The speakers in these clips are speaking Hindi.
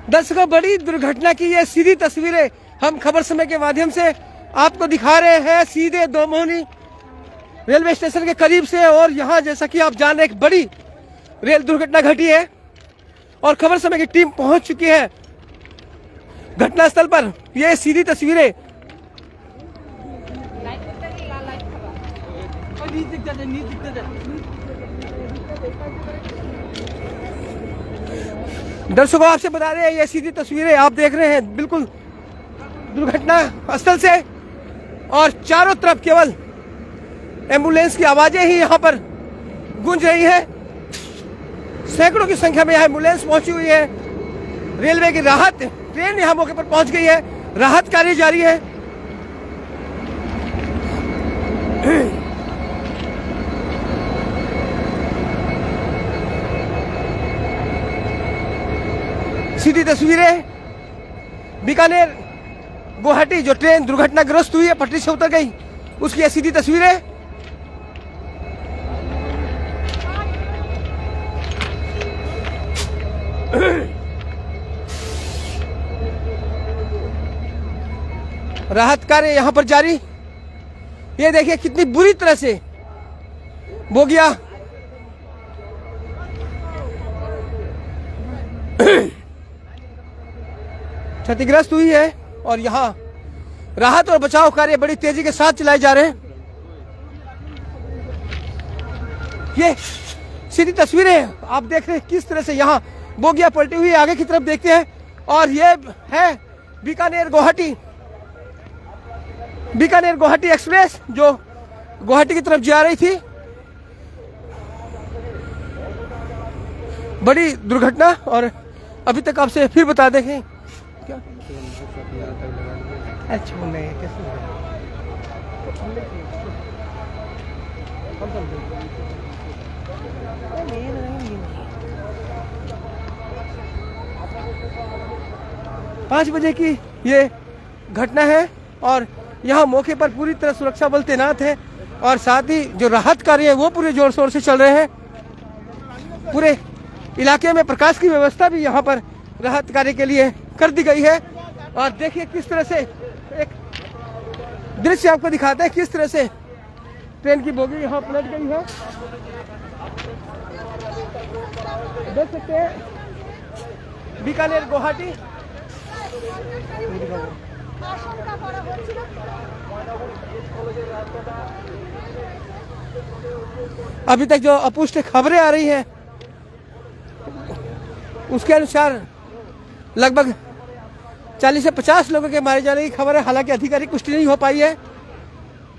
दर्शकों, बड़ी दुर्घटना की ये सीधी तस्वीरें हम खबर समय के माध्यम से आपको दिखा रहे हैं, सीधे दोमोहनी रेलवे स्टेशन के करीब से। और यहाँ जैसा कि आप जान रहे हैं, एक बड़ी रेल दुर्घटना घटी है और खबर समय की टीम पहुंच चुकी है घटनास्थल पर। ये सीधी तस्वीरें दर्शकों, आपसे बता रहे हैं, ये सीधी तस्वीरें आप देख रहे हैं बिल्कुल दुर्घटना स्थल से। और चारों तरफ केवल एम्बुलेंस की आवाजें ही यहाँ पर गूंज रही है। सैकड़ों की संख्या में यहाँ एम्बुलेंस पहुंची हुई है। रेलवे की राहत ट्रेन यहाँ मौके पर पहुंच गई है। राहत कार्य जारी है। सीधी तस्वीरें बीकानेर गुवाहाटी जो ट्रेन दुर्घटनाग्रस्त हुई है, पटरी से उतर गई, उसकी ये सीधी तस्वीरें। राहत कार्य यहां पर जारी। ये देखिए कितनी बुरी तरह से बोगिया क्षतिग्रस्त हुई है और यहाँ राहत और बचाव कार्य बड़ी तेजी के साथ चलाए जा रहे हैं। ये सीधी तस्वीरें आप देख रहे हैं किस तरह से यहाँ बोगिया पलटी हुई है। आगे की तरफ देखते हैं और ये है बीकानेर गुवाहाटी एक्सप्रेस जो गुवाहाटी की तरफ जा रही थी। बड़ी दुर्घटना। और अभी तक आपसे फिर बता दें कि क्या अच्छा नहीं कैसे 5 बजे की ये घटना है और यहाँ मौके पर पूरी तरह सुरक्षा बल तैनात है और साथ ही जो राहत कार्य है वो पूरे जोर शोर से चल रहे हैं। पूरे इलाके में प्रकाश की व्यवस्था भी यहाँ पर राहत कार्य के लिए कर दी गई है। और देखिए किस तरह से एक दृश्य आपको दिखाते हैं, किस तरह से ट्रेन की बोगी यहाँ पलट गई है। देख सकते हैं बीकानेर गुवाहाटी। अभी तक जो अपुष्ट खबरें आ रही हैं उसके अनुसार लगभग 40 से 50 लोगों के मारे जाने की खबर है। हालांकि आधिकारिक पुष्टि नहीं हो पाई है,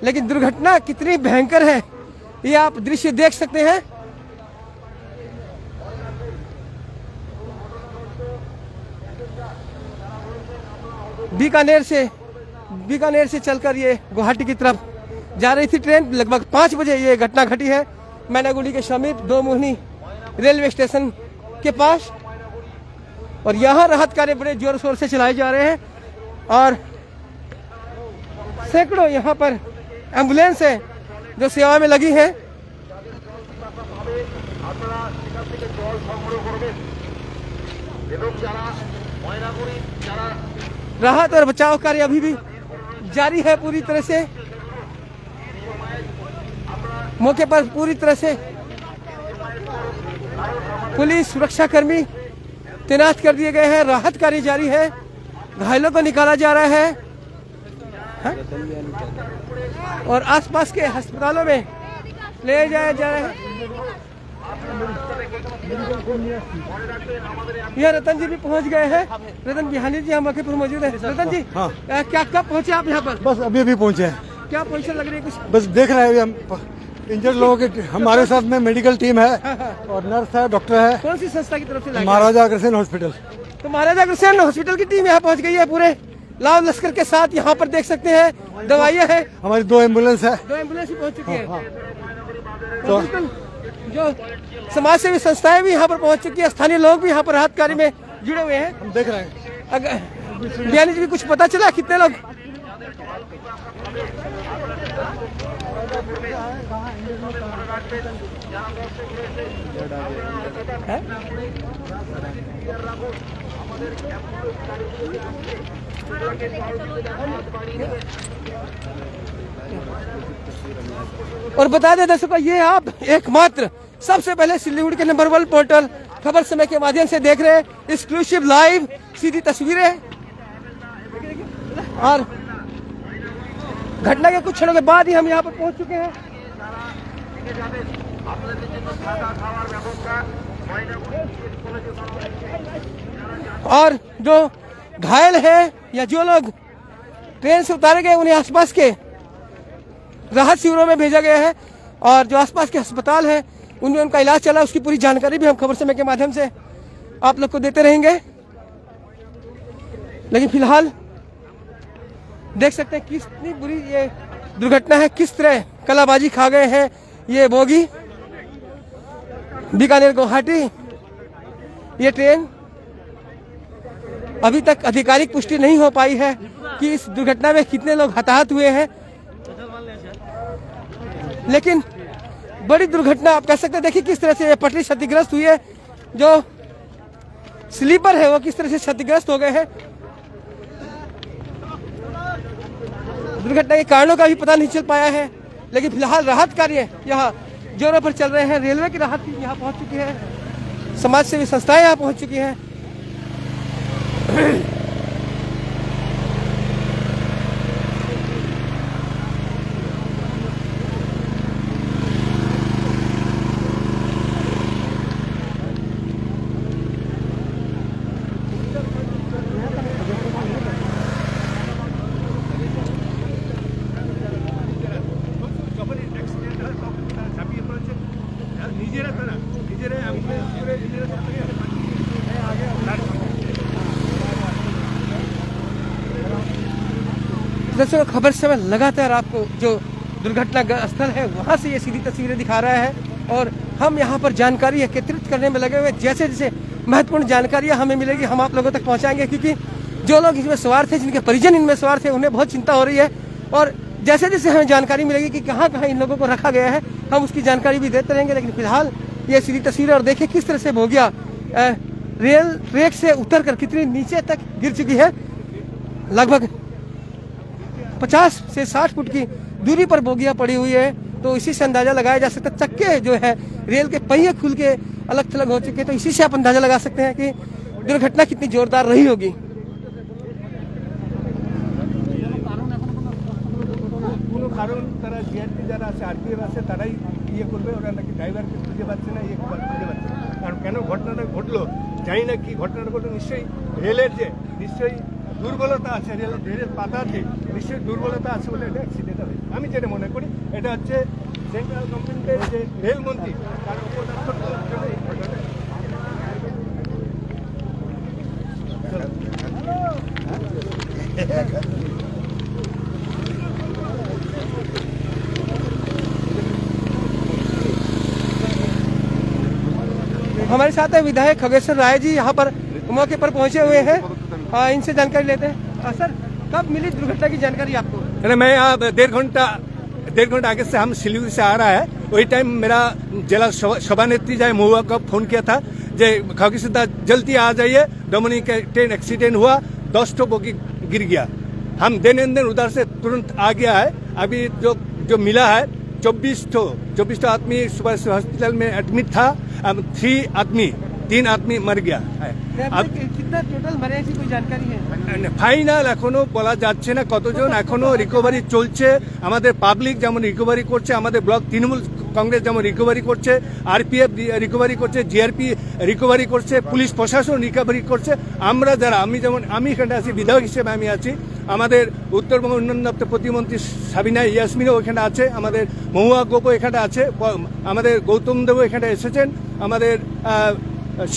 लेकिन दुर्घटना कितनी भयंकर है ये आप दृश्य देख सकते हैं। बीकानेर से चलकर ये गुवाहाटी की तरफ जा रही थी ट्रेन। लगभग 5 बजे ये घटना घटी है मैनागुड़ी के समीप दोमोहनी रेलवे स्टेशन के पास। और यहाँ राहत कार्य बड़े जोर शोर से चलाए जा रहे हैं और सैकड़ों यहाँ पर एम्बुलेंस है जो सेवा में लगी है। राहत और बचाव कार्य अभी भी जारी है पूरी तरह से। मौके पर पूरी तरह से पुलिस सुरक्षाकर्मी तैनात कर दिए गए हैं। राहत कार्य जारी है। घायलों को निकाला जा रहा है और आसपास के अस्पतालों में ले जाया जा रहा है। ये रतन जी भी पहुंच गए हैं। रतन बिहानी जी हम मौके पर मौजूद है। रतन जी, हाँ। क्या कब पहुंचे आप यहाँ पर? बस अभी पहुंचे हैं। क्या पोजीशन लग रही है कुछ? बस देख रहे हैं हम इंजर्ड लोगों के। हमारे साथ में मेडिकल टीम है और नर्स है, डॉक्टर है। कौन सी संस्था की तरफ से? महाराजा अग्रसेन हॉस्पिटल। तो महाराजा अग्रसेन हॉस्पिटल की टीम यहाँ पहुंच गई है पूरे लाल लश्कर के साथ। यहाँ पर देख सकते हैं दवाइयाँ है। हमारी 2 एम्बुलेंस है। 2 एम्बुलेंस ही पहुंच चुकी है। तो जो समाज सेवी संस्थाएं भी यहाँ पर पहुंच चुकी है। स्थानीय लोग भी यहाँ पर राहत कार्य में जुड़े हुए हैं। हम देख रहे हैं। अगर बिहानी जी भी कुछ पता चला कितने लोग? और बता दें दर्शकों, ये आप एकमात्र सबसे पहले सिलीगुड़ी के नंबर 1 पोर्टल खबर समय के माध्यम से देख रहे हैं, एक्सक्लूसिव लाइव सीधी तस्वीरें। और घटना के कुछ क्षणों के बाद ही हम यहाँ पर पहुंच चुके हैं। और जो घायल है या जो लोग ट्रेन से उतारे गए उन्हें आसपास के राहत शिविरों में भेजा गया है, और जो आसपास के अस्पताल है उनमें उनका इलाज चला। उसकी पूरी जानकारी भी हम खबर समय के माध्यम से आप लोग को देते रहेंगे। लेकिन फिलहाल देख सकते हैं कितनी बुरी ये दुर्घटना है, किस तरह कलाबाजी खा गए हैं ये बोगी। बीकानेर गुवाहाटी ये ट्रेन, अभी तक आधिकारिक पुष्टि नहीं हो पाई है कि इस दुर्घटना में कितने लोग हताहत हुए हैं, लेकिन बड़ी दुर्घटना आप कह सकते हैं। देखिए किस तरह से ये पटरी क्षतिग्रस्त हुई है, जो स्लीपर है वो किस तरह से क्षतिग्रस्त हो गए हैं। दुर्घटना के कारणों का भी पता नहीं चल पाया है, लेकिन फिलहाल राहत कार्य यहाँ जोरों पर चल रहे हैं। रेलवे की राहत टीम यहाँ पहुंच चुकी है, समाज सेवी संस्थाएं यहाँ पहुंच चुकी हैं। दर्शकों, खबर समय लगातार आपको जो दुर्घटना स्थल है वहां से ये सीधी तस्वीरें दिखा रहा है, और हम यहाँ पर जानकारी एकत्रित करने में लगे हुए। जैसे जैसे महत्वपूर्ण जानकारियां हमें मिलेगी हम आप लोगों तक पहुंचाएंगे, क्योंकि जो लोग इसमें सवार थे, जिनके परिजन इनमें सवार थे, उन्हें बहुत चिंता हो रही है। और जैसे जैसे हमें जानकारी मिलेगी कि कहाँ कहाँ इन लोगों को रखा गया है, हम उसकी जानकारी भी देते रहेंगे। लेकिन फिलहाल ये सीधी तस्वीरें, और देखिए किस तरह से बोगिया रेल ट्रैक से उतर कर कितनी नीचे तक गिर चुकी है। लगभग 50 से 60 फुट की दूरी पर बोगियां पड़ी हुई है, तो इसी से अंदाजा लगाया जा सकता है। चक्के जो है रेल के पहिए खुल के अलग थलग हो चुके हैं, तो इसी से आप अंदाजा लगा सकते हैं कि दुर्घटना कितनी जोरदार रही होगी। কারণ তারা জিআরপি যারা আছে আরপিএফ আছে তারাই ইয়ে করবে, ওরা নাকি ড্রাইভারকে খুঁজে পাচ্ছে না, ইয়ে খুঁজে পাচ্ছে না। কারণ কেন ঘটনাটা ঘটলো জানি না, কি ঘটনাটা ঘটলো নিশ্চয়ই রেলের যে নিশ্চয়ই দুর্বলতা আছে, রেলের পাতাতে নিশ্চয়ই দুর্বলতা আছে বলে এটা অ্যাক্সিডেন্ট হবে। আমি যেটা মনে করি এটা হচ্ছে সেন্ট্রাল গভর্নমেন্টের যে রেলমন্ত্রী তার উপর এই ঘটনাটা। हमारे साथ है विधायक खगेश्वर राय जी, यहाँ पर मौके पर पहुंचे हुए हैं। इनसे जानकारी लेते हैं। सर, कब मिली दुर्घटना की जानकारी आपको? अरे मैं यहाँ डेढ़ घंटा आगे से हम सिलीगुड़ी से आ रहा है, वही टाइम मेरा जिला सभानेत्री जाए महुआ को फोन किया था जे खगेश्वर दा जल्दी आ जाइए, डोमिनी के ट्रेन एक्सीडेंट हुआ, 10 ठो बोगी गिर गया। हम दिन उधर से तुरंत आ गया है। अभी जो मिला है 24 आदमी सुबह से हॉस्पिटल में एडमिट था। अब 3 आदमी मर गया है। अब कितना टोटल मरे ऐसी कोई जानकारी है? ফাইনাল এখনো বলা যাচ্ছে না কতজন, এখনো রিকভারি চলছে। আমাদের পাবলিক যেমন রিকভারি করছে, আমাদের ব্লক তৃণমূল কংগ্রেস যেমন রিকভারি করছে, আরপিএফ রিকভারি করছে, জিআরপি রিকভারি করছে, পুলিশ প্রশাসন রিকভারি করছে। আমরা যারা আমি এখানে আছি বিধায়ক হিসেবে আমি আছি, আমাদের উত্তরবঙ্গ উন্নয়ন দপ্তর প্রতিমন্ত্রী সাবিনা ইয়াসমিনও এখানে আছে, আমাদের মহুয়া গোপও এখানে আছে, আমাদের গৌতম দেবও এখানে এসেছেন, আমাদের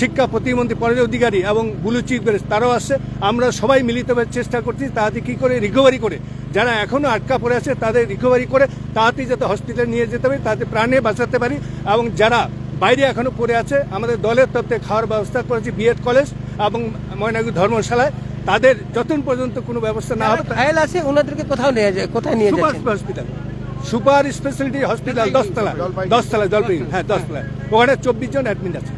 শিক্ষা প্রতিমন্ত্রী পরেশ অধিকারী এবং ব্লু চিফ তারাও আসছে। আমরা সবাই মিলিতভাবে চেষ্টা করছি তাড়াতাড়ি কী করে রিকভারি করে যারা এখনও আটকা পড়ে আছে তাদের রিকভারি করে তাড়াতাড়ি যাতে হসপিটালে নিয়ে যেতে পারি, তাদের প্রাণে বাঁচাতে পারি। এবং যারা বাইরে এখনো পড়ে আছে আমাদের দলের তরফ থেকে খাওয়ার ব্যবস্থা করেছি বিএড কলেজ এবং ময়নাগুড়ি ধর্মশালায়। তাদের যতক্ষণ পর্যন্ত কোনো ব্যবস্থা না হবে ঘায়েল আছে ওনাদেরকে কোথায় নিয়ে যাচ্ছে? হসপিটাল সুপার স্পেশালিটি হসপিটাল 10 তলা জলপাইগুড়ি, হ্যাঁ 10 তলায়, ওখানে 24 জন অ্যাডমিট আছে।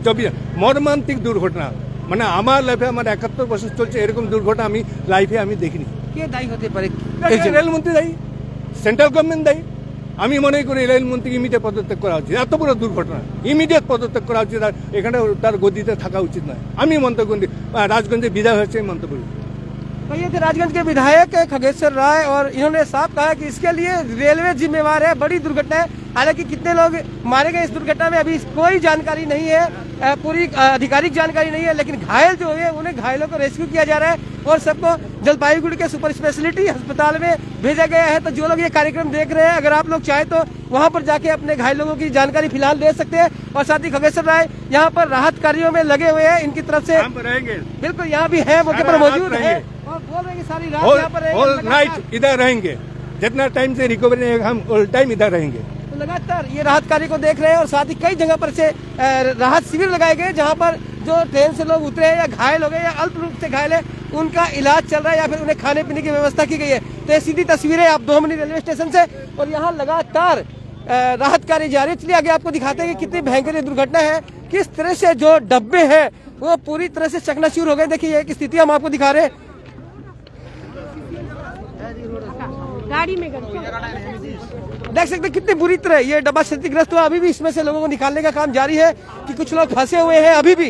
24 জন। মর্মান্তিক দুর্ঘটনা, মানে আমার লাইফে আমার 71 বছর চলছে এরকম দুর্ঘটনা আমি লাইফে আমি দেখিনি। কে দায়ী হতে পারে? রেলমন্ত্রী দায়ী, সেন্ট্রাল গভর্নমেন্ট দায়ী। আমি মনে করি রেলমন্ত্রীকে ইমিডিয়েট পদত্যাগ করা উচিত। এত বড় দুর্ঘটনা ইমিডিয়েট পদত্যাগ করা উচিত, আর এখানে তার গদিতে থাকা উচিত নয়। আমি মন্তব্য করি, রাজগঞ্জে বিদায় হয়েছে মন্তব্য করি। तो ये थे राजगंज के विधायक खगेश्वर राय, और इन्होंने साफ कहा कि इसके लिए रेलवे जिम्मेवार है। बड़ी दुर्घटना है, हालांकि कितने लोग मारे गए इस दुर्घटना में अभी कोई जानकारी नहीं है, पूरी आधिकारिक जानकारी नहीं है, लेकिन घायल जो हुए उन्हें घायलों को रेस्क्यू किया जा रहा है और सबको जलपाईगुड़ी के सुपर स्पेशलिटी अस्पताल में भेजा गया है। तो जो लोग ये कार्यक्रम देख रहे हैं, अगर आप लोग चाहे तो वहाँ पर जाके अपने घायल लोगों की जानकारी फिलहाल दे सकते हैं। और साथ ही खगेश्वर राय यहाँ पर राहत कार्यों में लगे हुए हैं, इनकी तरफ से रहेंगे, बिल्कुल यहाँ भी है, मौके पर मौजूद है और बोल रहे हैं कि सारी रात यहाँ पर होल रहेंगे, नाइट इधर रहेंगे, जितना टाइम से रिकवरी नहीं हम ऑल टाइम इधर रहेंगे। तो लगातार ये राहत कार्य को देख रहे हैं। और साथ ही कई जगह पर से राहत शिविर लगाए गए, जहाँ पर जो ट्रेन से लोग उतरे हैं या घायल हो गए या अल्प रूप से घायल है, उनका इलाज चल रहा है या फिर उन्हें खाने पीने की व्यवस्था की गई है। तो ये सीधी तस्वीरें आप दोमनी रेलवे स्टेशन से, और यहाँ लगातार राहत कार्य जारी है। चलिए आगे आपको दिखाते हैं कि कितनी भयंकर ये दुर्घटना है, किस तरह से जो डब्बे हैं वो पूरी तरह से चकनाचूर हो गए। देखिए ये एक स्थिति हम आपको दिखा रहे हैं। गाड़ी में देख सकते हैं कितनी बुरी तरह ये डब्बा क्षतिग्रस्त हुआ। अभी भी इसमें से लोगों को निकालने का काम जारी है, कि कुछ लोग फंसे हुए हैं अभी भी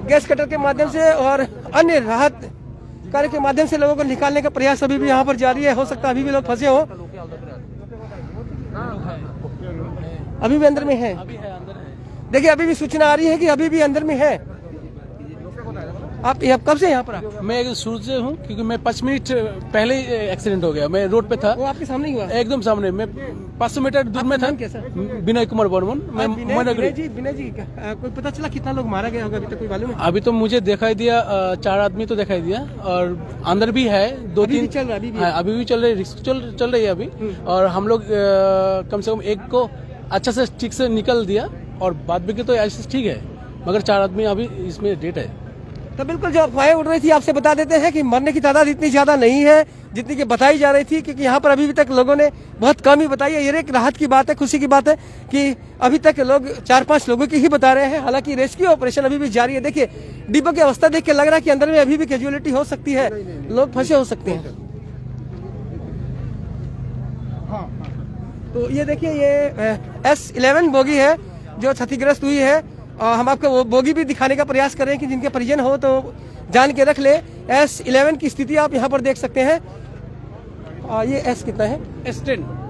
गैस कटर के माध्यम से और अन्य राहत कार्य के माध्यम से लोगों को निकालने का प्रयास अभी भी यहाँ पर जारी है। हो सकता है अभी भी लोग फंसे हो, अभी भी अंदर में है। देखिए अभी भी सूचना आ रही है कि अभी भी अंदर में है। आप कब से यहाँ पर? मैं शुरू से हूँ, क्योंकि मैं 5 मिनट पहले ही एक्सीडेंट हो गया। मैं रोड पे था, वो आपके सामने ही हुआ? एकदम सामने। मैं 500 मीटर दूर में था। कैसा? विनय कुमार बर्मन। मैं विनय जी कोई पता चला कितना लोग मारा गया होगा अभी तक, कोई मालूम है? अभी तो मुझे दिखाई दिया 4 आदमी तो दिखाई दिया, और अंदर भी है 2-3 चल रहा है अभी भी चल रही, रिस्क चल रही है अभी। और हम लोग कम से कम एक को अच्छा से ठीक से निकल दिया, और बाद में तो ऐसे ठीक है, मगर 4 आदमी अभी इसमें डेट है। तो बिल्कुल जो अफवाहें उड़ रही थी, आपसे बता देते हैं कि मरने की तादाद इतनी ज्यादा नहीं है जितनी कि बताई जा रही थी, क्योंकि यहाँ पर अभी तक लोगों ने बहुत कम ही बताई है। ये एक राहत की बात है, खुशी की बात है कि अभी तक लोग 4-5 लोगों की ही बता रहे हैं। हालांकि रेस्क्यू ऑपरेशन अभी भी जारी है। देखिए डिब्बों की अवस्था देख के लग रहा है कि अंदर में अभी भी कैजुअलिटी हो सकती है, लोग फंसे हो सकते हैं। तो ये देखिए ये S11 बोगी है जो क्षतिग्रस्त हुई है, और हम आपको वो बोगी भी दिखाने का प्रयास करें कि जिनके परिजन हो तो जान के रख ले। S11 की स्थिति आप यहाँ पर देख सकते हैं। ये S कितना है?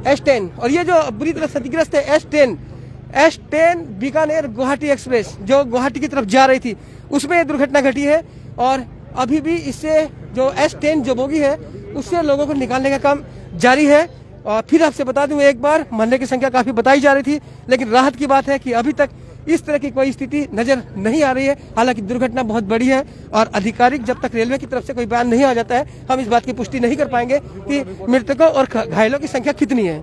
S10। और ये जो बुरी तरह क्षतिग्रस्त है S10 बीकानेर गुवाहाटी एक्सप्रेस जो गुवाहाटी की तरफ जा रही थी, उसमें ये दुर्घटना घटी है। और अभी भी इससे जो S10 जो बोगी है उससे लोगों को निकालने का काम जारी है। और फिर आपसे बता दूं एक बार, मरने की संख्या काफी बताई जा रही थी, लेकिन राहत की बात है कि अभी तक इस तरह की कोई स्थिति नजर नहीं आ रही है। हालांकि दुर्घटना बहुत बड़ी है, और आधिकारिक जब तक रेलवे की तरफ से कोई बयान नहीं आ जाता है, हम इस बात की पुष्टि नहीं कर पाएंगे कि मृतकों और घायलों की संख्या कितनी है।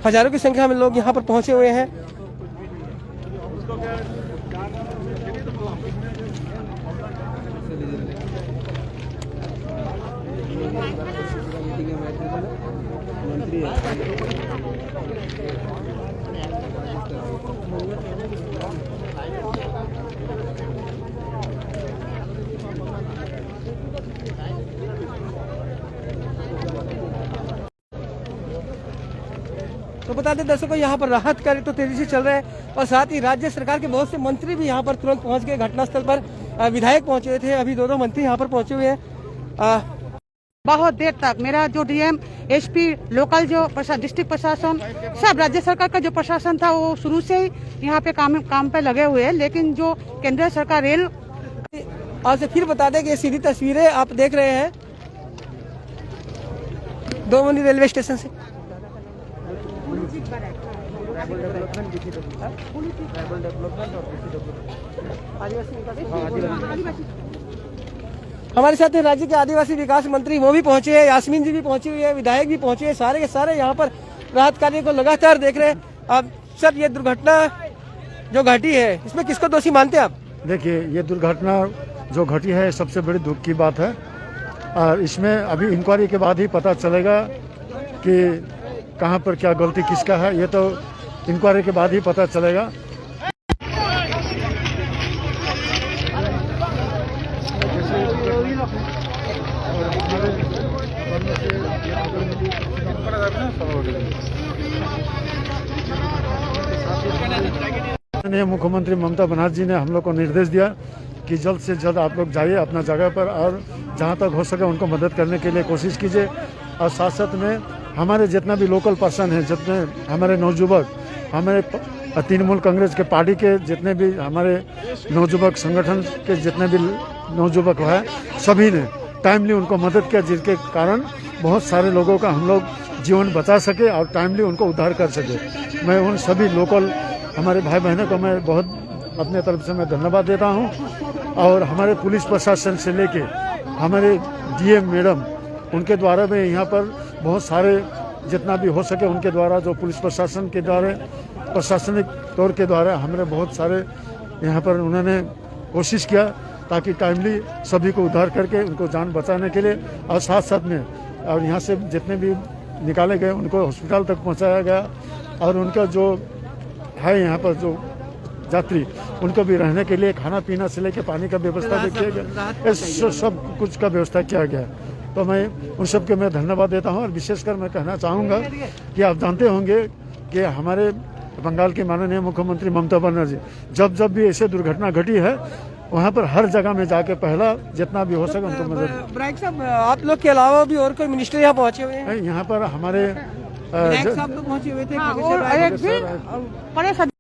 हजारों की संख्या में लोग यहाँ पर पहुंचे हुए हैं। तो बता दें दर्शकों, यहाँ पर राहत कार्य तो तेजी से चल रहा है, और साथ ही राज्य सरकार के बहुत से मंत्री भी यहाँ पर तुरंत पहुँच गए घटनास्थल पर। विधायक पहुँचे हुए थे, अभी 2 मंत्री यहाँ पर पहुँचे हुए हैं। बहुत देर तक मेरा जो डीएम, एसपी, लोकल जो डिस्ट्रिक्ट प्रशासन, सब राज्य सरकार का जो प्रशासन था वो शुरू से ही यहाँ पे काम पे लगे हुए हैं। लेकिन जो केंद्र सरकार रेल, आपसे फिर बता दें कि ये सीधी तस्वीरें आप देख रहे हैं दोमनी रेलवे स्टेशन से। हमारे साथ हैं राज्य के आदिवासी विकास मंत्री, वो भी पहुंचे हैं, यास्मीन जी भी पहुंची हुई है, विधायक भी पहुंचे हैं, सारे के सारे यहाँ पर राहत कार्य को लगातार देख रहे हैं। अब सर ये दुर्घटना जो घटी है इसमें किसको दोषी मानते हैं आप? देखिए ये दुर्घटना जो घटी है सबसे बड़ी दुख की बात है, और इसमें अभी इंक्वायरी के बाद ही पता चलेगा कि कहाँ पर क्या गलती किसका है, ये तो इंक्वायरी के बाद ही पता चलेगा। माननीय मुख्यमंत्री ममता बनर्जी जी ने हम लोग को निर्देश दिया कि जल्द से जल्द आप लोग जाइए अपना जगह पर और जहां तक हो सके उनको मदद करने के लिए कोशिश कीजिए। और साथ साथ में हमारे जितना भी लोकल पर्सन हैं, जितने हमारे नौजुवक, हमारे तृणमूल कांग्रेस के पार्टी के जितने भी हमारे नौजुवक संगठन के जितने भी नौजुवक हैं, सभी ने टाइमली उनको मदद किया, जिसके कारण बहुत सारे लोगों का हम लोग जीवन बचा सके और टाइमली उनको उद्धार कर सके। मैं उन सभी लोकल हमारे भाई बहनों को मैं बहुत अपने तरफ से मैं धन्यवाद देता हूं। और हमारे पुलिस प्रशासन से लेके हमारे डीएम मैडम, उनके द्वारा भी यहाँ पर बहुत सारे जितना भी हो सके उनके द्वारा, जो पुलिस प्रशासन के द्वारा प्रशासनिक तौर के द्वारा हमारे बहुत सारे यहाँ पर उन्होंने कोशिश किया ताकि टाइमली सभी को उद्धार करके उनको जान बचाने के लिए। और साथ साथ में और यहाँ से जितने भी निकाले गए उनको हॉस्पिटल तक पहुँचाया गया। और उनका जो है यहाँ पर जो यात्री, उनको भी रहने के लिए खाना पीना से लेकर पानी का व्यवस्था भी किया गया, सब कुछ का व्यवस्था किया गया। तो मैं उन सब के मैं धन्यवाद देता हूँ। और विशेषकर मैं कहना चाहूँगा कि आप जानते होंगे कि हमारे बंगाल की माननीय मुख्यमंत्री ममता बनर्जी जब जब भी ऐसे दुर्घटना घटी है, वहाँ पर हर जगह में जाके पहला जितना भी हो सके उनको मदद। ब्राइक साहब, आप लोग के अलावा भी और कोई मिनिस्टर यहाँ पहुँचे हुए हैं? यहाँ पर हमारे ब्राइक साहब तो पहुँचे हुए थे। और एक भी बड़े